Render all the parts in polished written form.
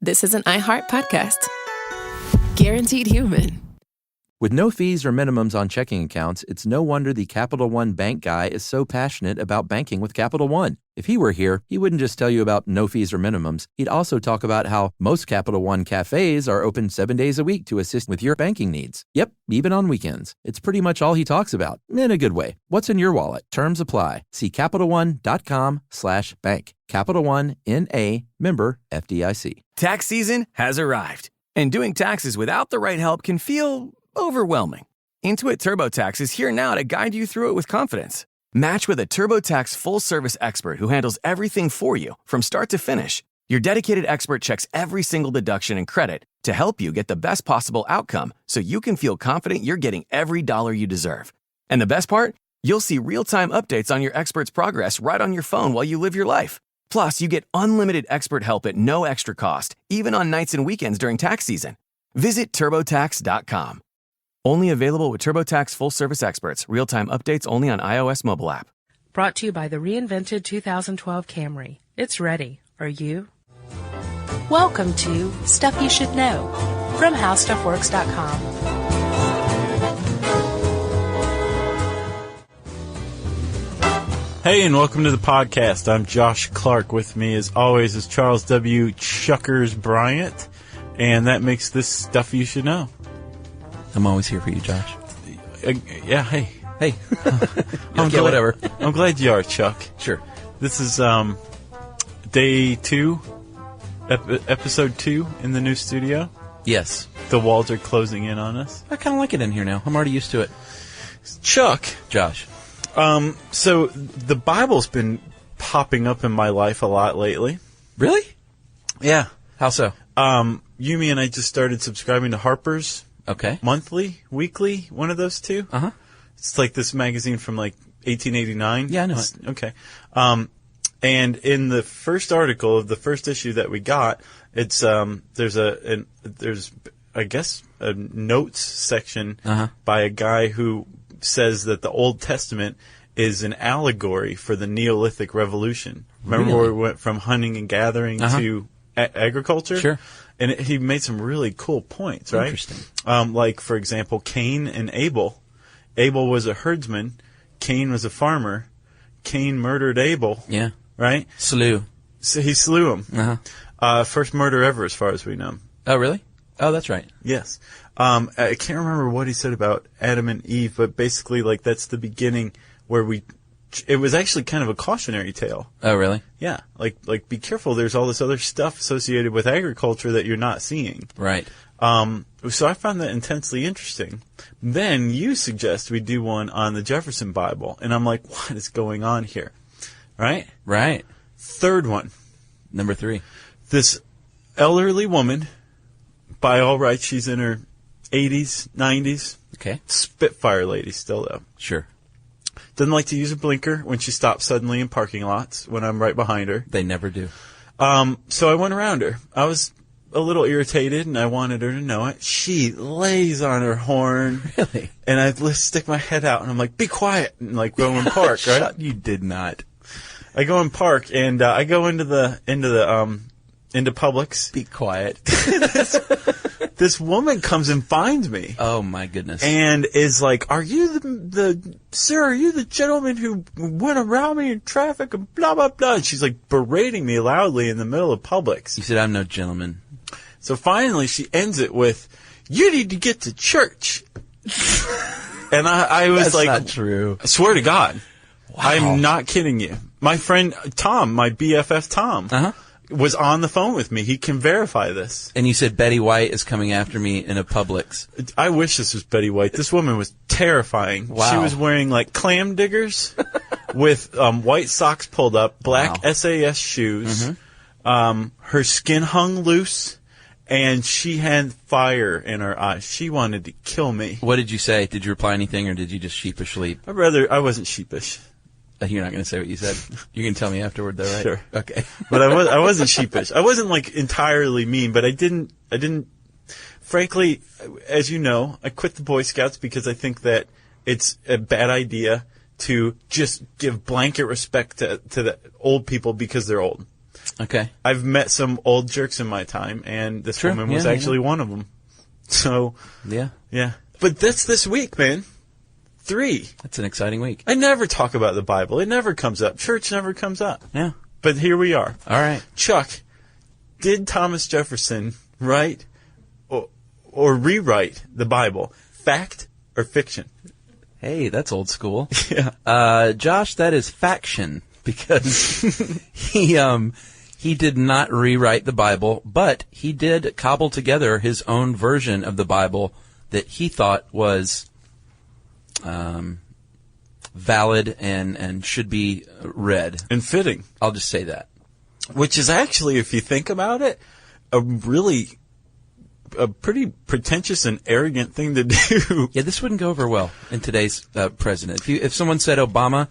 this is an iHeart podcast. Guaranteed human. With no fees or minimums on checking accounts, it's no wonder the Capital One bank guy is so passionate about banking with Capital One. If he were here, he wouldn't just tell you about no fees or minimums. He'd also talk about how most Capital One cafes are open 7 days a week to assist with your banking needs. Yep, even on weekends. It's pretty much all he talks about, in a good way. What's in your wallet? Terms apply. See CapitalOne.com/bank. Capital One, N.A., member FDIC. Tax season has arrived, and doing taxes without the right help can feel overwhelming. Intuit TurboTax is here now to guide you through it with confidence. Match with a TurboTax full-service expert who handles everything for you from start to finish. Your dedicated expert checks every single deduction and credit to help you get the best possible outcome so you can feel confident you're getting every dollar you deserve. And the best part? You'll see real-time updates on your expert's progress right on your phone while you live your life. Plus, you get unlimited expert help at no extra cost, even on nights and weekends during tax season. Visit TurboTax.com. Only available with TurboTax full-service experts. Real-time updates only on iOS mobile app. Brought to you by the reinvented 2012 Camry. It's ready. Are you? Welcome to Stuff You Should Know from HowStuffWorks.com. Hey, and welcome to the podcast. I'm Josh Clark. With me, as always, is Charles W. Chuckers Bryant, and that makes this Stuff You Should Know. I'm always here for you, Josh. Yeah, hey. Hey. Okay, whatever. I'm glad you are, Chuck. Sure. This is day 2, episode 2 in the new studio. Yes. The walls are closing in on us. I kind of like it in here now. I'm already used to it. Chuck. Josh. So the Bible's been popping up in my life a lot lately. Really? Yeah. How so? Yumi and I just started subscribing to Harper's. Okay. Monthly, weekly, one of those two. Uh-huh. It's like this magazine from like 1889. Yeah, I know it. Okay. And in the first article of the first issue that we got, it's there's I guess a notes section by a guy who says that the Old Testament is an allegory for the Neolithic Revolution. Remember where we went from hunting and gathering to agriculture? Sure. And he made some really cool points, right? Interesting. Like, for example, Cain and Abel. Abel was a herdsman. Cain was a farmer. Cain murdered Abel. Yeah. Right? Slew. So he slew him. First murder ever, as far as we know. Oh, really? Oh, that's right. Yes. I can't remember what he said about Adam and Eve, but basically, like, that's the beginning where it was actually kind of a cautionary tale. Oh, really? Yeah. Like, be careful. There's all this other stuff associated with agriculture that you're not seeing. Right. So I found that intensely interesting. Then you suggest we do one on the Jefferson Bible. And I'm like, what is going on here? Right? Right. Third one. Number 3. This elderly woman, by all rights, she's in her 80s, 90s. Okay. Spitfire lady still, though. Sure. Doesn't like to use a blinker when she stops suddenly in parking lots when I'm right behind her. They never do. So I went around her. I was a little irritated, and I wanted her to know it. She lays on her horn. Really? And I stick my head out, and I'm like, be quiet, and like go and park, right? You did not. I go and park, and I go into Publix. Be quiet. This woman comes and finds me. Oh, my goodness. And is like, are you sir, are you the gentleman who went around me in traffic and blah, blah, blah. And she's like berating me loudly in the middle of Publix. You said, I'm no gentleman. So finally she ends it with, you need to get to church. And I was That's like, not true. I swear to God. Wow. I'm not kidding you. My friend Tom, my BFF Tom, was on the phone with me. He can verify this. And you said Betty White is coming after me in a Publix. I wish this was Betty White. This woman was terrifying. Wow. She was wearing like clam diggers with white socks pulled up, black SAS shoes. Her skin hung loose, and she had fire in her eyes. She wanted to kill me. What did you say? Did you reply anything, or did you just sheepishly? I wasn't sheepish. You're not going to say what you said. You can tell me afterward, though, right? Sure. Okay. But I wasn't sheepish. I wasn't like entirely mean, but I didn't. Frankly, as you know, I quit the Boy Scouts because I think that it's a bad idea to just give blanket respect to the old people because they're old. Okay. I've met some old jerks in my time, and this True. woman was Yeah, actually one of them. So, Yeah. yeah. But that's this week, man. 3. That's an exciting week. I never talk about the Bible. It never comes up. Church never comes up. Yeah. But here we are. All right. Chuck, did Thomas Jefferson write or rewrite the Bible? Fact or fiction? Hey, that's old school. Yeah. Josh, that is faction, because he did not rewrite the Bible, but he did cobble together his own version of the Bible that he thought was valid and should be read. And fitting. I'll just say that. Which is actually, if you think about it, a pretty pretentious and arrogant thing to do. Yeah, this wouldn't go over well in today's president. If someone said Obama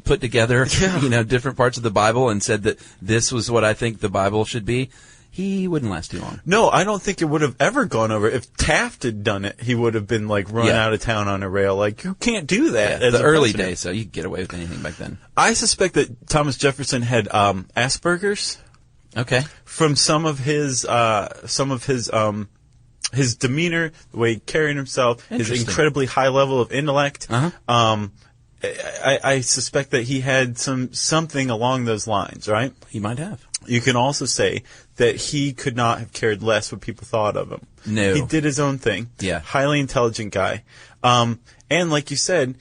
put together different parts of the Bible and said that this was what I think the Bible should be, he wouldn't last too long. No, I don't think it would have ever gone over. If Taft had done it, he would have been run out of town on a rail. You can't do that. Yeah, as the a early president. days, so you could get away with anything back then. I suspect that Thomas Jefferson had Asperger's. Okay. From some of his demeanor, the way he carried himself, his incredibly high level of intellect. Uh-huh. I suspect that he had something along those lines, right? He might have. You can also say that he could not have cared less what people thought of him. No. He did his own thing. Yeah. Highly intelligent guy. And like you said,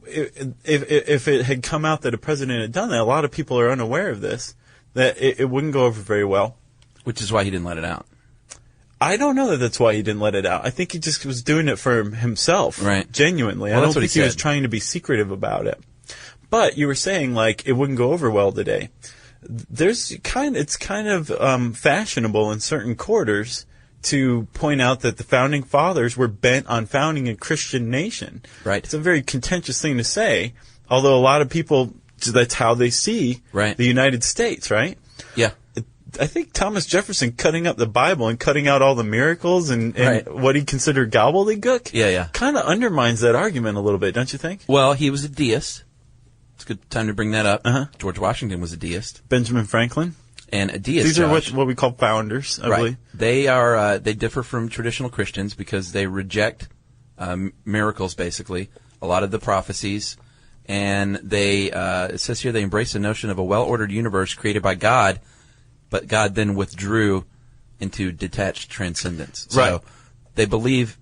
if it had come out that a president had done that, a lot of people are unaware of this, that it wouldn't go over very well. Which is why he didn't let it out. I don't know that that's why he didn't let it out. I think he just was doing it for himself. Right. Genuinely. Well, I that's don't what think he he was said. trying to be secretive about it. But you were saying, it wouldn't go over well today. It's kind of fashionable in certain quarters to point out that the founding fathers were bent on founding a Christian nation. Right. It's a very contentious thing to say, although a lot of people, that's how they see Right. the United States, right? Yeah. I think Thomas Jefferson cutting up the Bible and cutting out all the miracles and Right. what he considered gobbledygook Yeah. kind of undermines that argument a little bit, don't you think? Well, he was a deist. It's a good time to bring that up. Uh-huh. George Washington was a deist. Benjamin Franklin. And a deist, These are Josh, what we call founders, I believe. They are. They differ from traditional Christians because they reject miracles, basically, a lot of the prophecies, and they. It says here they embrace the notion of a well-ordered universe created by God, but God then withdrew into detached transcendence. So Right. they believe,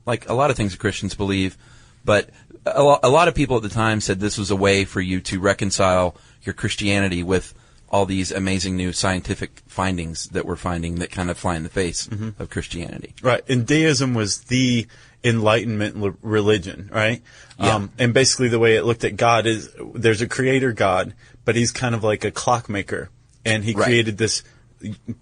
like a lot of things Christians believe, but a lot of people at the time said this was a way for you to reconcile your Christianity with all these amazing new scientific findings that we're finding that kind of fly in the face of Christianity. Right. And deism was the Enlightenment religion, right? Yeah. And basically the way it looked at God is there's a creator God, but he's kind of like a clockmaker. And he Right. created this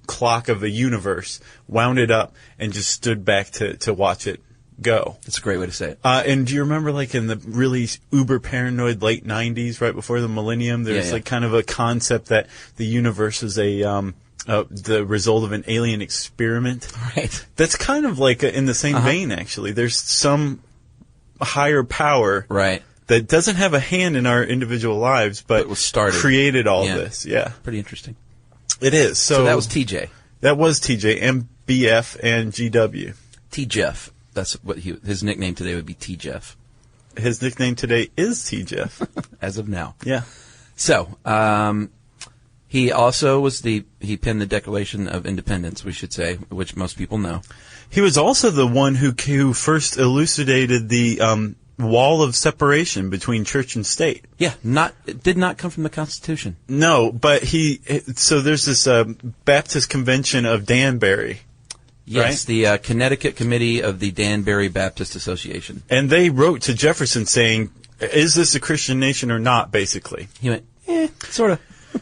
clock of a universe, wound it up, and just stood back to watch it go. That's a great way to say it. And do you remember, in the really uber paranoid late 90s, right before the millennium, there's Yeah. kind of a concept that the universe is the result of an alien experiment. Right. That's kind of in the same vein, actually. There's some higher power Right. that doesn't have a hand in our individual lives, but was started. created all Yeah. this. Yeah, Pretty interesting. it is. So that was TJ. That was TJ, MBF, and GW. T-Jeff. That's what his nickname today would be, T-Jeff, His nickname today is T-Jeff. as of now. Yeah. So, he also he penned the Declaration of Independence, we should say, which most people know. He was also the one who first elucidated the wall of separation between church and state. Yeah, it did not come from the Constitution. No, but so there's this Baptist Convention of Danbury. Yes, Right? the Connecticut Committee of the Danbury Baptist Association. And they wrote to Jefferson saying, is this a Christian nation or not, basically? He went, sort of.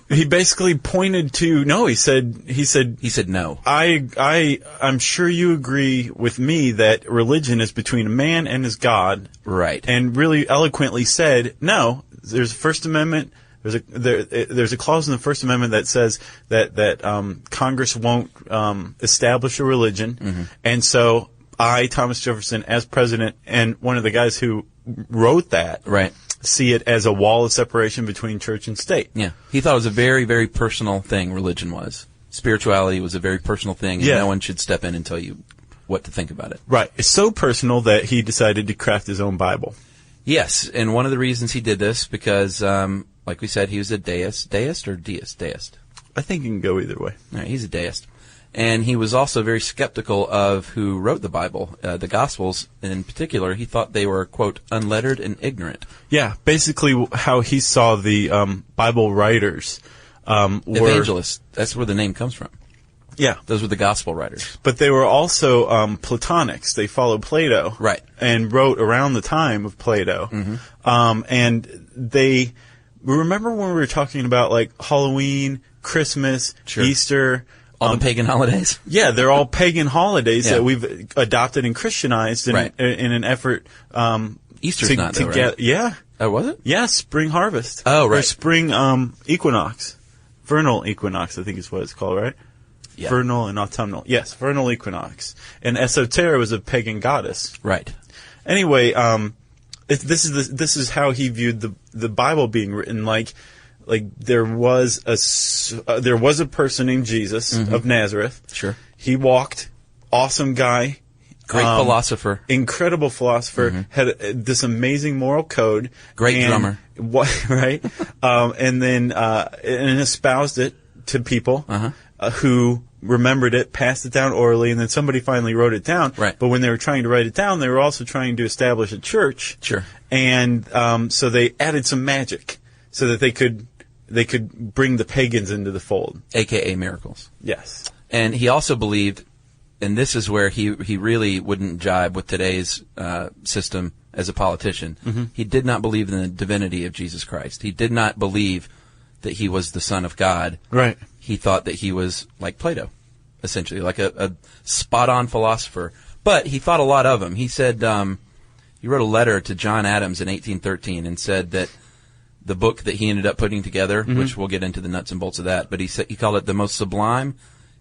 He basically pointed to, no, he said, He said no. I'm sure you agree with me that religion is between a man and his God. Right. And really eloquently said, no, there's a First Amendment. There's a clause in the First Amendment that says that Congress won't establish a religion. And so I, Thomas Jefferson, as president, and one of the guys who wrote that, Right. see it as a wall of separation between church and state. Yeah. He thought it was a very, very personal thing, religion was. Spirituality was a very personal thing, and no one should step in and tell you what to think about it. Right. It's so personal that he decided to craft his own Bible. Yes, and one of the reasons he did this, because, like we said, he was a deist. Deist or deist? Deist. I think you can go either way. All right, he's a deist. And he was also very skeptical of who wrote the Bible. The Gospels, in particular, he thought they were, quote, unlettered and ignorant. Yeah, basically how he saw the Bible writers were... Evangelists. That's where the name comes from. Yeah. Those were the Gospel writers. But they were also Platonics. They followed Plato. Right. And wrote around the time of Plato. Mm-hmm. And they... Remember when we were talking about, like, Halloween, Christmas, sure. Easter... All the pagan holidays? Yeah, they're all pagan holidays that we've adopted and Christianized in an effort Easter's not, though, right? Yeah. Oh, was it? Yeah, spring harvest. Oh, right. Or spring equinox. Vernal equinox, I think is what it's called, right? Yeah. Vernal and autumnal. Yes, vernal equinox. And Esoterra was a pagan goddess. Right. Anyway, this is how he viewed the Bible being written. Like there was a person named Jesus of Nazareth. Sure. He walked, awesome guy, great philosopher, incredible philosopher, had this amazing moral code, great drummer, right? And then and espoused it to people who remembered it, passed it down orally, and then somebody finally wrote it down. Right. But when they were trying to write it down, they were also trying to establish a church. Sure. And so they added some magic so that they could bring the pagans into the fold. AKA miracles. Yes. And he also believed, and this is where he really wouldn't jibe with today's system as a politician. Mm-hmm. He did not believe in the divinity of Jesus Christ. He did not believe that he was the Son of God. Right. He thought that he was like Plato, essentially, like a spot-on philosopher. But he thought a lot of him. He said, he wrote a letter to John Adams in 1813 and said that the book that he ended up putting together, which we'll get into the nuts and bolts of that, but he called it the most sublime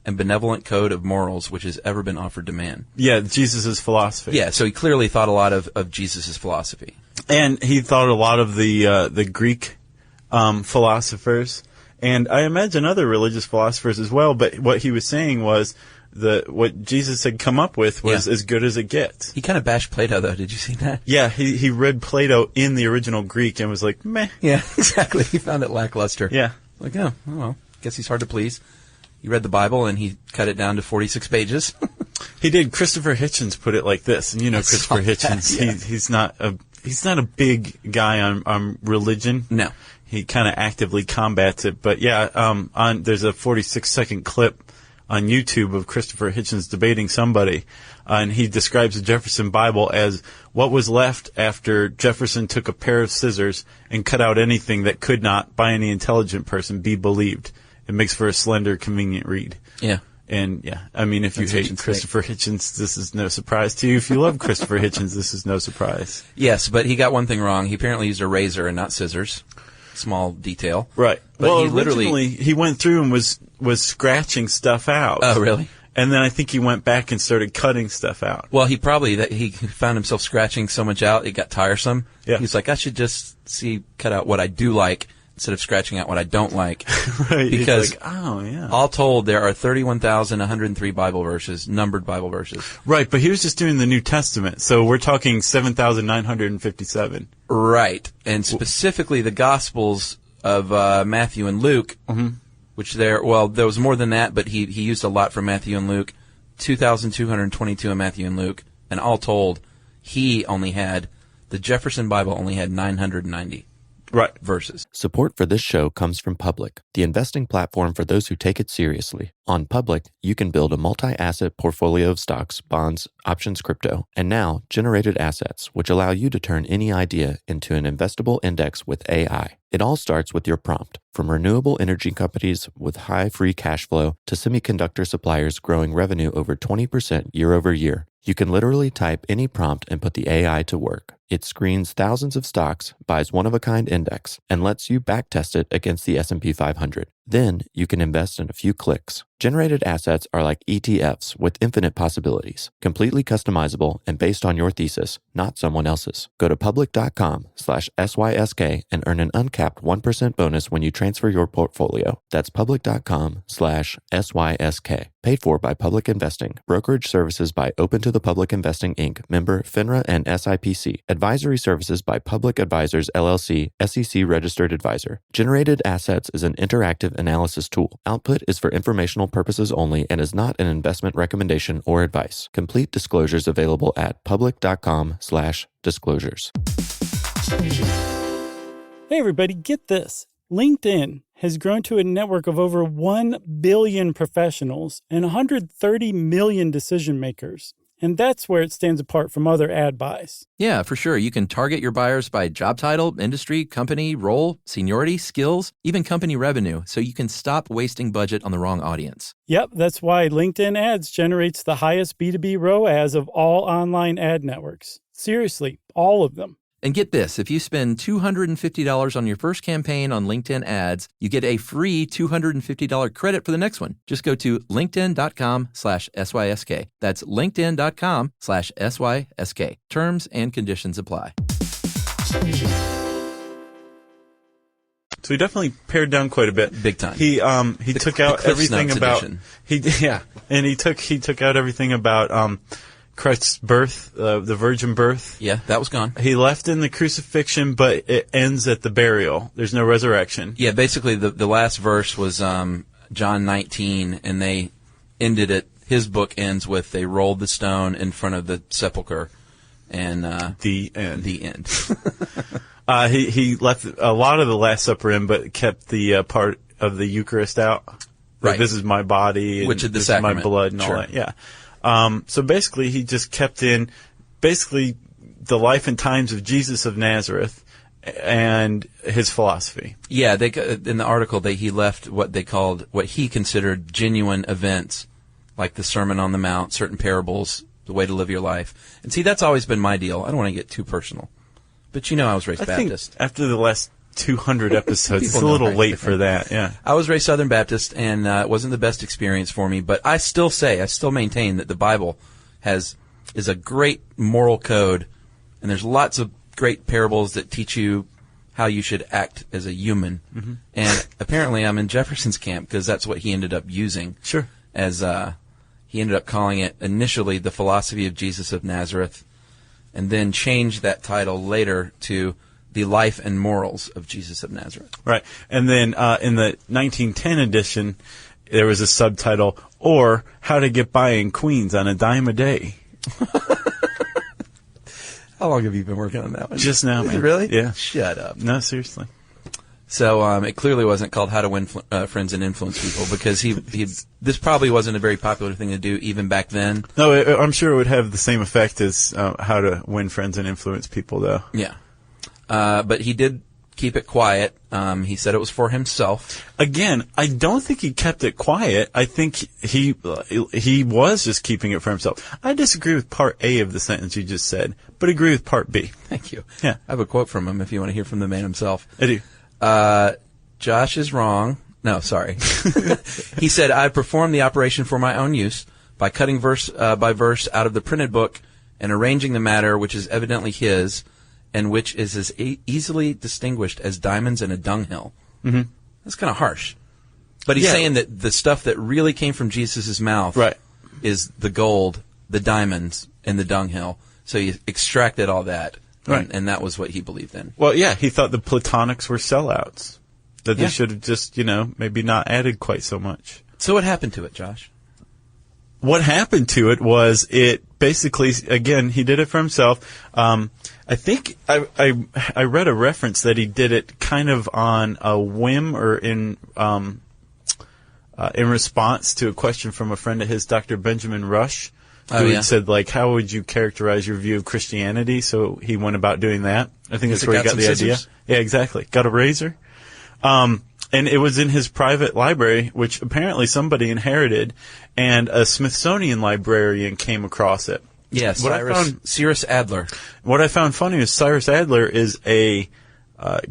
and benevolent code of morals which has ever been offered to man. Yeah, Jesus' philosophy. Yeah, so he clearly thought a lot of Jesus' philosophy. And he thought a lot of the Greek philosophers, and I imagine other religious philosophers as well, but what he was saying was what Jesus had come up with was as good as it gets. He kind of bashed Plato, though. Did you see that? Yeah, he read Plato in the original Greek and was like, meh. Yeah, exactly. He found it lackluster. Yeah. Like, oh, well, guess he's hard to please. He read the Bible and he cut it down to 46 pages. He did. Christopher Hitchens put it like this, and you know Christopher Hitchens. Yeah. He's not a big guy on religion. No. He kind of actively combats it, but yeah, there's a 46-second clip on YouTube of Christopher Hitchens debating somebody, and he describes the Jefferson Bible as what was left after Jefferson took a pair of scissors and cut out anything that could not, by any intelligent person, be believed. It makes for a slender, convenient read. Yeah. And yeah, I mean, if you hate Christopher Hitchens, this is no surprise to you. If you love Christopher Hitchens, this is no surprise. Yes, but he got one thing wrong. He apparently used a razor and not scissors. Small detail. Right. But well, he originally, he went through and was scratching stuff out. Oh, really? And then I think he went back and started cutting stuff out. Well, he found himself scratching so much out, it got tiresome. Yeah. He's like, I should just cut out what I do like instead of scratching out what I don't like. Right. Because like, oh, yeah. All told, there are 31,103 Bible verses, numbered Bible verses. Right, but he was just doing the New Testament, so we're talking 7,957. Right, and specifically the Gospels of Matthew and Luke, which there was more than that, but he used a lot from Matthew and Luke, 2,222 in Matthew and Luke, and all told, the Jefferson Bible only had 990. Right. Verses. Support for this show comes from Public, the investing platform for those who take it seriously. On Public, you can build a multi-asset portfolio of stocks, bonds, options, crypto, and now generated assets, which allow you to turn any idea into an investable index with AI. It all starts with your prompt, from renewable energy companies with high free cash flow to semiconductor suppliers growing revenue over 20% year over year. You can literally type any prompt and put the AI to work. It screens thousands of stocks, buys one-of-a-kind index, and lets you backtest it against the S&P 500. Then you can invest in a few clicks. Generated assets are like ETFs with infinite possibilities, completely customizable and based on your thesis, not someone else's. Go to public.com/SYSK and earn an uncapped 1% bonus when you transfer your portfolio. That's public.com/SYSK. Paid for by Public Investing. Brokerage services by Open to the Public Investing, Inc., member FINRA and SIPC. Advisory services by Public Advisors, LLC, SEC registered advisor. Generated assets is an interactive analysis tool. Output is for informational purposes only and is not an investment recommendation or advice. Complete disclosures available at public.com/disclosures. Hey everybody, get this. LinkedIn has grown to a network of over 1 billion professionals and 130 million decision makers. And that's where it stands apart from other ad buys. Yeah, for sure. You can target your buyers by job title, industry, company, role, seniority, skills, even company revenue, so you can stop wasting budget on the wrong audience. Yep, that's why LinkedIn Ads generates the highest B2B ROAS of all online ad networks. Seriously, all of them. And get this, if you spend $250 on your first campaign on LinkedIn ads, you get a free $250 credit for the next one. Just go to linkedin.com/SYSK. That's linkedin.com/SYSK. Terms and conditions apply. So he definitely pared down quite a bit. Big time. He took out everything about edition. he took out everything about Christ's birth, the virgin birth. Yeah, that was gone. He left in the crucifixion, but it ends at the burial. There's no resurrection. Yeah, basically the last verse was John 19, and they ended it. His book ends with they rolled the stone in front of the sepulcher, and the end. The end. He left a lot of the Last Supper in, but kept the part of the Eucharist out. Like, right. This is my body, and which is the this sacrament. is my blood, and all that. Yeah. So basically, he just kept in basically the life and times of Jesus of Nazareth and his philosophy. Yeah, in the article he left what he considered genuine events, like the Sermon on the Mount, certain parables, the way to live your life. And see, that's always been my deal. I don't want to get too personal, but I was raised Baptist. Think after the last 200 episodes, it's a little late for that. Yeah, I was raised Southern Baptist, and it wasn't the best experience for me. But I still maintain that the Bible is a great moral code, and there's lots of great parables that teach you how you should act as a human. Mm-hmm. And apparently, I'm in Jefferson's camp because that's what he ended up using. Sure. As he ended up calling it initially the philosophy of Jesus of Nazareth, and then changed that title later to the life and morals of Jesus of Nazareth. Right. And then in the 1910 edition, there was a subtitle, or How to Get By in Queens on a Dime a Day. How long have you been working on that one? Just now, man. Really? Yeah. Shut up. No, seriously. So it clearly wasn't called How to Win Friends and Influence People, because this probably wasn't a very popular thing to do even back then. No, I'm sure it would have the same effect as How to Win Friends and Influence People, though. Yeah. But he did keep it quiet. He said it was for himself. Again, I don't think he kept it quiet. I think he was just keeping it for himself. I disagree with part A of the sentence you just said, but agree with part B. Thank you. Yeah. I have a quote from him if you want to hear from the man himself. I do. Josh is wrong. No, sorry. He said, I performed the operation for my own use by cutting verse by verse out of the printed book and arranging the matter which is evidently his, and which is as easily distinguished as diamonds in a dunghill. Mm-hmm. That's kind of harsh. But he's saying that the stuff that really came from Jesus' mouth is the gold, the diamonds, and the dunghill. So he extracted all that, and that was what he believed in. Well, yeah, he thought the Platonics were sellouts. That they should have just, maybe not added quite so much. So what happened to it, Josh? What happened to it was it basically, again, he did it for himself. I think I read a reference that he did it kind of on a whim or in response to a question from a friend of his, Dr. Benjamin Rush, who had said, like, how would you characterize your view of Christianity? So he went about doing that. I think that's where he got the idea. Yeah, exactly. Got a razor. And it was in his private library, which apparently somebody inherited, and a Smithsonian librarian came across it. Yes, Cyrus Adler. What I found funny is Cyrus Adler is a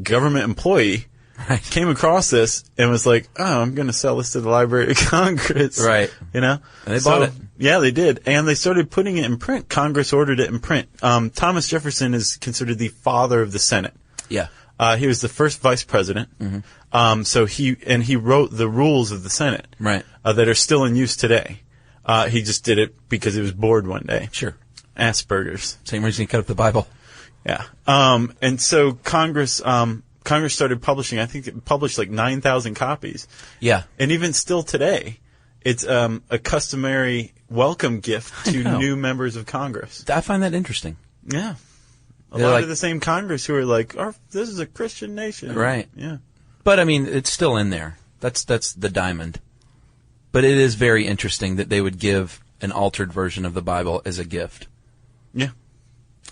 government employee came across this and was like, oh, I'm going to sell this to the Library of Congress. Right. You know? And they bought it. Yeah, they did. And they started putting it in print. Congress ordered it in print. Thomas Jefferson is considered the father of the Senate. Yeah. He was the first vice president. Mm-hmm. So he wrote the rules of the Senate. Right. That are still in use today. He just did it because he was bored one day. Sure. Asperger's. Same reason he cut up the Bible. Yeah. And so Congress started publishing, I think it published like 9,000 copies. Yeah. And even still today, it's a customary welcome gift to new members of Congress. I find that interesting. Yeah. A They're lot like, of the same Congress who are like, this is a Christian nation. Right. Yeah. But, I mean, it's still in there. That's the diamond. But it is very interesting that they would give an altered version of the Bible as a gift. Yeah.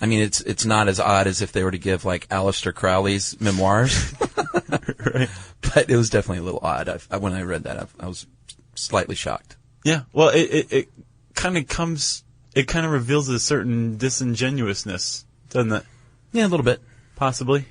I mean, it's not as odd as if they were to give, like, Aleister Crowley's memoirs. Right. But it was definitely a little odd. When I read that, I was slightly shocked. Yeah. Well, it kind of reveals a certain disingenuousness, doesn't it? Yeah, a little bit. Possibly.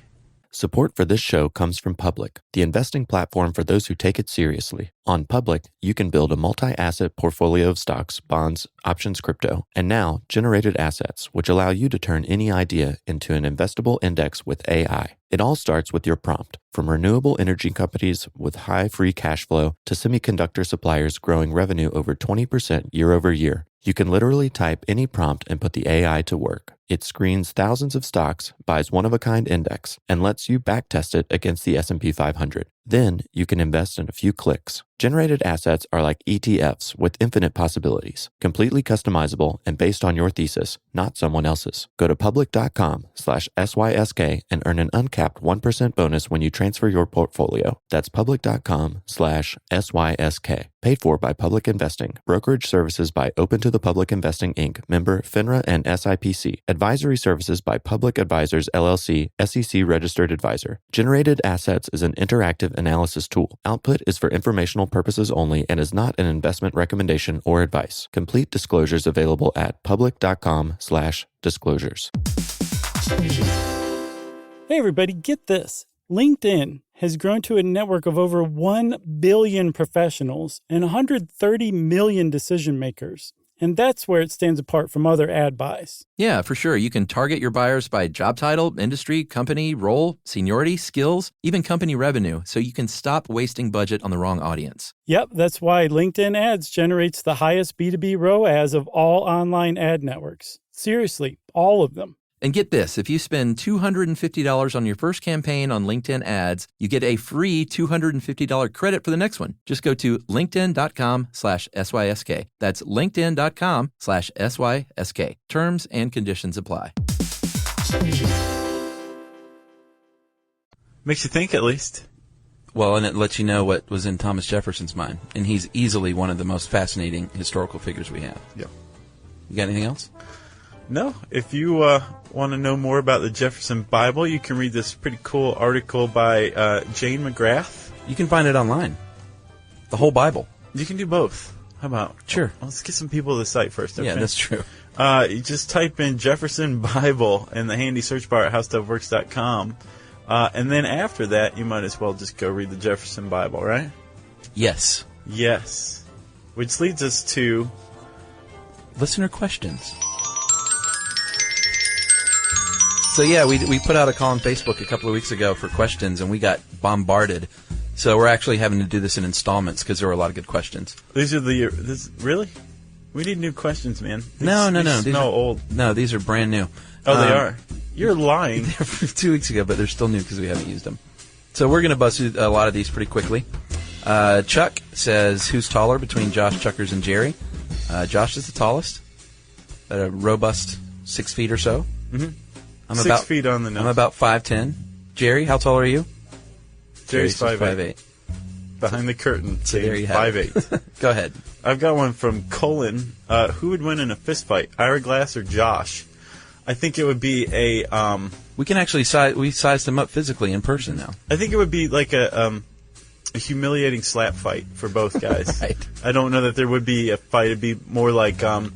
Support for this show comes from Public, the investing platform for those who take it seriously. On Public, you can build a multi-asset portfolio of stocks, bonds, options, crypto, and now generated assets, which allow you to turn any idea into an investable index with AI. It all starts with your prompt, from renewable energy companies with high free cash flow to semiconductor suppliers growing revenue over 20% year over year. You can literally type any prompt and put the AI to work. It screens thousands of stocks, buys one-of-a-kind index, and lets you backtest it against the S&P 500. Then you can invest in a few clicks. Generated assets are like ETFs with infinite possibilities, completely customizable and based on your thesis, not someone else's. Go to public.com/SYSK and earn an uncapped 1% bonus when you transfer your portfolio. That's public.com/SYSK. Paid for by Public Investing. Brokerage services by Open to the Public Investing, Inc., member FINRA and SIPC. Advisory services by Public Advisors, LLC, SEC registered advisor. Generated Assets is an interactive analysis tool. Output is for informational purposes only and is not an investment recommendation or advice. Complete disclosures available at public.com/disclosures. Hey everybody, get this. LinkedIn has grown to a network of over 1 billion professionals and 130 million decision makers. And that's where it stands apart from other ad buys. Yeah, for sure. You can target your buyers by job title, industry, company, role, seniority, skills, even company revenue, so you can stop wasting budget on the wrong audience. Yep, that's why LinkedIn Ads generates the highest B2B ROAS of all online ad networks. Seriously, all of them. And get this, if you spend $250 on your first campaign on LinkedIn Ads, you get a free $250 credit for the next one. Just go to linkedin.com/SYSK. That's linkedin.com/SYSK. Terms and conditions apply. Makes you think, at least. Well, and it lets you know what was in Thomas Jefferson's mind. And he's easily one of the most fascinating historical figures we have. Yeah. You got anything else? No. If you want to know more about the Jefferson Bible, you can read this pretty cool article by Jane McGrath. You can find it online. The whole Bible. You can do both. How about? Sure. Let's get some people to the site first. Okay? Yeah, that's true. You just type in Jefferson Bible in the handy search bar at howstuffworks.com. And then after that, you might as well just go read the Jefferson Bible, right? Yes. Yes. Which leads us to listener questions. So yeah, we put out a call on Facebook a couple of weeks ago for questions, and we got bombarded. So we're actually having to do this in installments because there were a lot of good questions. These are really? We need new questions, man. No. These are old. No, these are brand new. Oh, they are? You're lying. They're from 2 weeks ago, but they're still new because we haven't used them. So we're going to bust through a lot of these pretty quickly. Chuck says, who's taller between Josh, Chuckers, and Jerry? Josh is the tallest, at a robust 6 feet or so. Mm-hmm. I'm 6 feet on the nose. I'm about 5'10". Jerry, how tall are you? Jerry's 5'8". Behind the curtain, so there you have 5'8". Go ahead. I've got one from Colin. Who would win in a fist fight, Ira Glass or Josh? I think it would be a... we can actually we sized him up physically in person now. I think it would be like a humiliating slap fight for both guys. Right. I don't know that there would be a fight. It'd be more like... do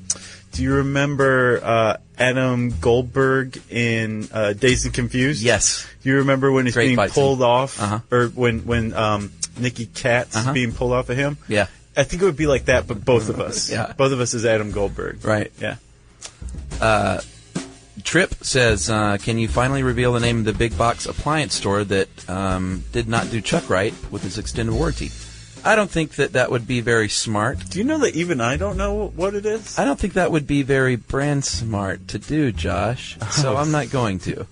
Do you remember Adam Goldberg in Dazed and Confused? Yes. Do you remember when he's Great being pulled off? Uh-huh. Or when Nicky Katt's being pulled off of him? Yeah. I think it would be like that, but both of us. Yeah. Both of us is Adam Goldberg. Right. Yeah. Trip says, can you finally reveal the name of the big box appliance store that did not do Chuck right with his extended warranty? I don't think that would be very smart. Do you know that even I don't know what it is? I don't think that would be very brand smart to do, Josh. So I'm not going to.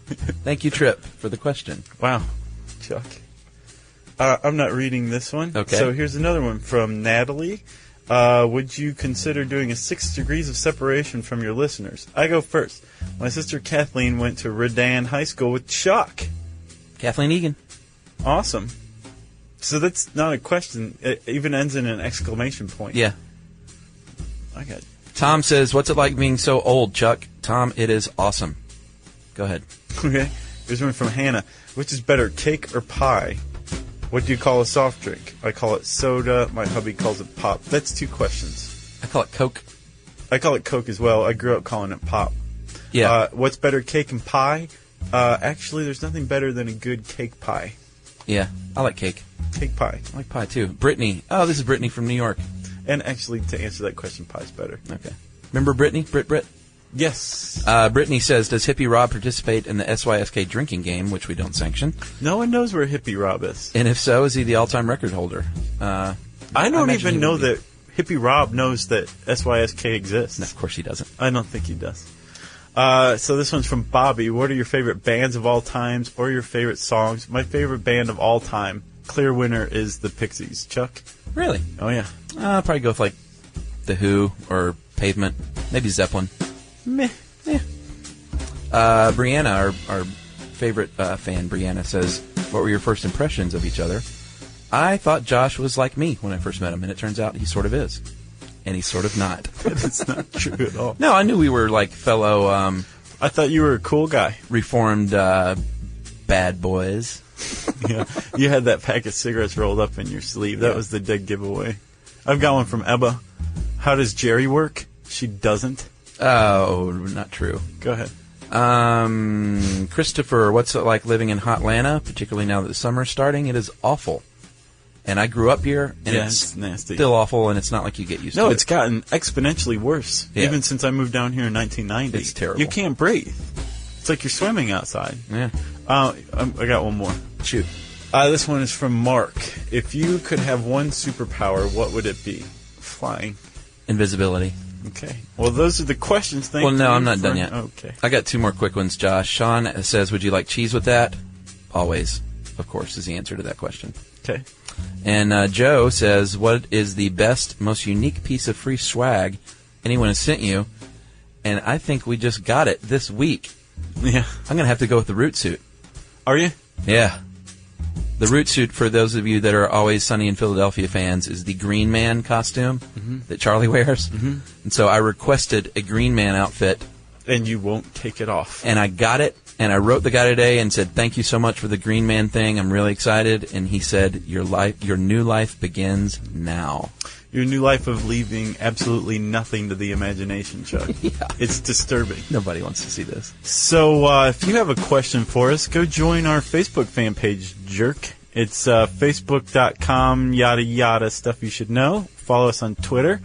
Thank you, Trip, for the question. Wow. Chuck. I'm not reading this one. Okay. So here's another one from Natalie. Would you consider doing a 6 degrees of separation from your listeners? I go first. My sister Kathleen went to Redan High School with Chuck. Kathleen Egan. Awesome. So that's not a question. It even ends in an exclamation point. Yeah. I got. Tom says, what's it like being so old, Chuck? Tom, it is awesome. Go ahead. Okay. Here's one from Hannah. Which is better, cake or pie? What do you call a soft drink? I call it soda. My hubby calls it pop. That's 2 questions. I call it Coke. I call it Coke as well. I grew up calling it pop. Yeah. What's better, cake and pie? Actually, there's nothing better than a good cake pie. Yeah. I like cake. Cake pie. I like pie, too. Brittany. Oh, this is Brittany from New York. And actually, to answer that question, pie's better. Okay. Remember Brittany? Brit? Yes. Brittany says, does Hippie Rob participate in the SYSK drinking game, which we don't sanction? No one knows where Hippie Rob is. And if so, is he the all-time record holder? I don't even know that Hippie Rob knows that SYSK exists. No, of course he doesn't. I don't think he does. So this one's from Bobby. What are your favorite bands of all times or your favorite songs? My favorite band of all time, clear winner, is the Pixies. Chuck? Really? Oh, yeah. I'll probably go with, like, The Who or Pavement. Maybe Zeppelin. Meh. Yeah. Brianna, our favorite fan, Brianna, says, what were your first impressions of each other? I thought Josh was like me when I first met him, and it turns out he sort of is. And he's sort of not. That's not true at all. No, I knew we were like fellow... I thought you were a cool guy. Reformed bad boys. Yeah, you had that pack of cigarettes rolled up in your sleeve. That was the dead giveaway. I've got one from Ebba. How does Jerry work? She doesn't. Oh, not true. Go ahead. Christopher, what's it like living in Hotlanta, particularly now that the summer's starting? It is awful. And I grew up here, and it's nasty. Still awful, and it's not like you get used to it. No, it's gotten exponentially worse, even since I moved down here in 1990. It's terrible. You can't breathe. It's like you're swimming outside. Yeah. I got one more. Shoot. This one is from Mark. If you could have one superpower, what would it be? Flying. Invisibility. Okay. Well, those are the questions. Thank you. Well, no, I'm not done yet. Okay. I got 2 more quick ones, Josh. Sean says, would you like cheese with that? Always, of course, is the answer to that question. Okay. And Joe says, what is the best, most unique piece of free swag anyone has sent you? And I think we just got it this week. Yeah. I'm going to have to go with the root suit. Are you? Yeah. The root suit, for those of you that are Always Sunny in Philadelphia fans, is the Green Man costume that Charlie wears. Mm-hmm. And so I requested a Green Man outfit. And you won't take it off. And I got it. And I wrote the guy today and said, thank you so much for the Green Man thing. I'm really excited. And he said, your new life begins now. Your new life of leaving absolutely nothing to the imagination, Chuck. Yeah. It's disturbing. Nobody wants to see this. So if you have a question for us, go join our Facebook fan page, jerk. It's facebook.com, yada yada, stuff you should know. Follow us on Twitter,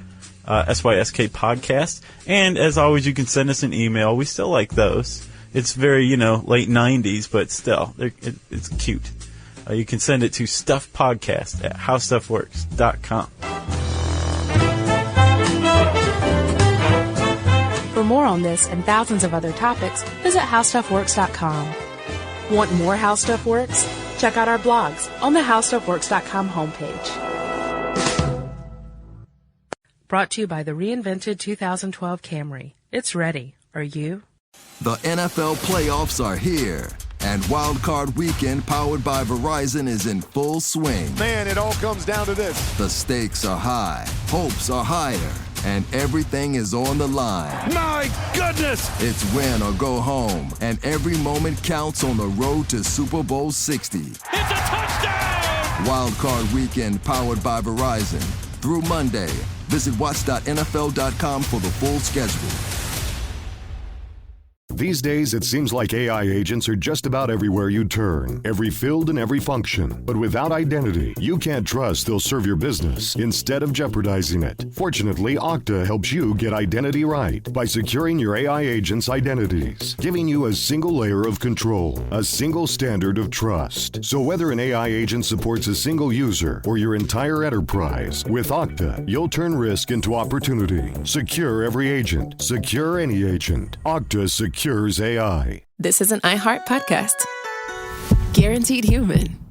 SYSK Podcast. And as always, you can send us an email. We still like those. It's very, late 90s, but still, it's cute. You can send it to stuffpodcast@howstuffworks.com. For more on this and thousands of other topics, visit howstuffworks.com. Want more How Stuff Works? Check out our blogs on the howstuffworks.com homepage. Brought to you by the reinvented 2012 Camry. It's ready. Are you? The NFL playoffs are here, and Wild Card Weekend, powered by Verizon, is in full swing. Man, it all comes down to this. The stakes are high, hopes are higher, and everything is on the line. My goodness! It's win or go home, and every moment counts on the road to Super Bowl 60. It's a touchdown! Wild Card Weekend, powered by Verizon. Through Monday, Visit watch.nfl.com for the full schedule. These days, it seems like AI agents are just about everywhere you turn, every field and every function. But without identity, you can't trust they'll serve your business instead of jeopardizing it. Fortunately, Okta helps you get identity right by securing your AI agents' identities, giving you a single layer of control, a single standard of trust. So whether an AI agent supports a single user or your entire enterprise, with Okta, you'll turn risk into opportunity. Secure every agent. Secure any agent. Okta secures AI. This is an iHeart podcast. Guaranteed Human.